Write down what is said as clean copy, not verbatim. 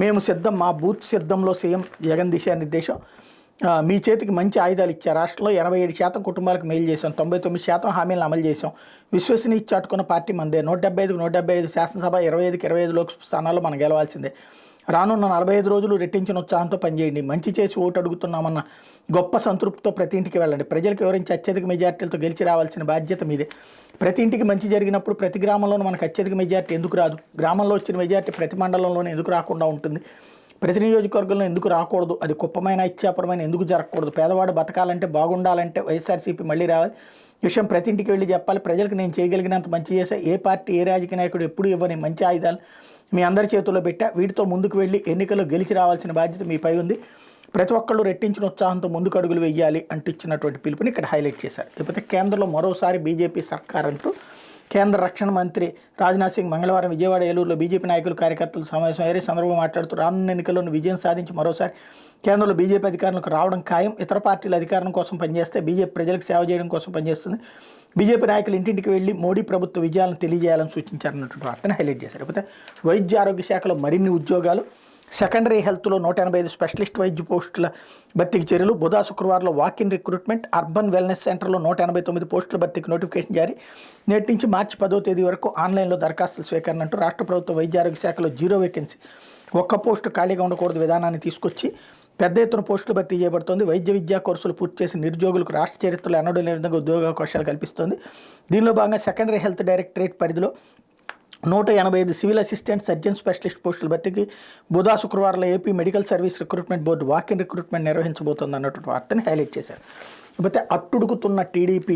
మేము సిద్ధం, మా బూత్ సిద్ధంలో సీఎం జగన్ దిశానిర్దేశం. మీ చేతికి మంచి ఆయుధాలు ఇచ్చారు. రాష్ట్రంలో 87% కుటుంబాలకు మేలు చేశాం, 99% హామీలను అమలు చేశాం. విశ్వసనీయ చాటుకున్న పార్టీ మందే. 175కు 175 శాసనసభ, 25కి 25 లోక్సభ స్థానాల్లో మనం గెలవాల్సిందే. రానున్న 45 రోజులు రెట్టించిన ఉత్సాహంతో పనిచేయండి. మంచి చేసి ఓటు అడుగుతున్నామన్న గొప్ప సంతృప్తితో ప్రతి ఇంటికి వెళ్ళండి. ప్రజలకు వివరించి అత్యధిక మెజార్టీలతో గెలిచి రావాల్సిన బాధ్యత మీదే. ప్రతి ఇంటికి మంచి జరిగినప్పుడు ప్రతి గ్రామంలోనూ మనకు అత్యధిక మెజార్టీ ఎందుకు రాదు? గ్రామంలో వచ్చిన మెజార్టీ ప్రతి మండలంలోనే ఎందుకు రాకుండా ఉంటుంది? ప్రతి నియోజకవర్గంలో ఎందుకు రాకూడదు? అది కుప్పమైన, ఇచ్చాపురమైన ఎందుకు జరగకూడదు? పేదవాడు బతకాలంటే, బాగుండాలంటే వైఎస్ఆర్సీపీ మళ్ళీ రావాలి. విషయం ప్రతి ఇంటికి వెళ్ళి చెప్పాలి. ప్రజలకు నేను చేయగలిగినంత మంచి చేసా. ఏ పార్టీ, ఏ రాజకీయ నాయకుడు ఎప్పుడు ఇవ్వని మంచి ఆయుధాలు మీ అందరి చేతుల్లో పెట్టా. వీటితో ముందుకు వెళ్ళి ఎన్నికల్లో గెలిచి రావాల్సిన బాధ్యత మీపై ఉంది. ప్రతి ఒక్కళ్ళు రెట్టించిన ఉత్సాహంతో ముందుకు అడుగులు వేయాలి అంటూ ఇచ్చినటువంటి పిలుపుని ఇక్కడ హైలైట్ చేశారు. లేకపోతే కేంద్రంలో మరోసారి బీజేపీ సర్కార్ అంటూ కేంద్ర రక్షణ మంత్రి రాజ్నాథ్ సింగ్ మంగళవారం విజయవాడ, ఏలూరులో బీజేపీ నాయకులు, కార్యకర్తలు సమావేశం అయ్యారు. సందర్భంగా మాట్లాడుతూ రానున్న ఎన్నికల్లోని విజయం సాధించి మరోసారి కేంద్రంలో బీజేపీ అధికారంలోకి రావడం ఖాయం. ఇతర పార్టీల అధికారం కోసం పనిచేస్తే బీజేపీ ప్రజలకు సేవ చేయడం కోసం పనిచేస్తుంది. బీజేపీ నాయకులు ఇంటింటికి వెళ్లి మోడీ ప్రభుత్వ విజయాలను తెలియజేయాలని సూచించారన్నటువంటి వార్తను హైలైట్ చేశారు. లేకపోతే వైద్య ఆరోగ్య శాఖలో మరిన్ని ఉద్యోగాలు. సెకండరీ హెల్త్లో 185 స్పెషలిస్ట్ వైద్య పోస్టుల భర్తీకి చర్యలు. బుధ శుక్రవారంలో వాక్-ఇన్ రిక్రూట్మెంట్. అర్బన్ వెల్నెస్ సెంటర్లో 189 పోస్టుల భర్తీకి నోటిఫికేషన్ జారీ. నేటి నుంచి మార్చి 10వ తేదీ వరకు ఆన్లైన్లో దరఖాస్తుల స్వీకరణ అంటూ రాష్ట్ర ప్రభుత్వ వైద్య ఆరోగ్య శాఖలో 0 వేకెన్సీ, ఒక్క పోస్టు ఖాళీగా ఉండకూడదు విధానాన్ని తీసుకొచ్చి పెద్ద ఎత్తున పోస్టులు భర్తీ చేయబడుతోంది. వైద్య విద్యా కోర్సులు పూర్తి చేసిన నిరుద్యోగులకు రాష్ట్ర చరిత్రలో ఎన్నడూ లేని విధంగా ఉద్యోగావకాశాలు కల్పిస్తోంది. దీనిలో భాగంగా సెకండరీ హెల్త్ డైరెక్టరేట్ పరిధిలో 185 సివిల్ అసిస్టెంట్, సర్జన్ స్పెషలిస్ట్ పోస్టుల భర్తీకి బుధ శుక్రవారంలో AP medical service recruitment board walk in recruitment నిర్వహించబోతోంది అన్నటువంటి వార్తని హైలైట్ చేశారు. లేకపోతే అట్టుడుగుతున్న టీడీపీ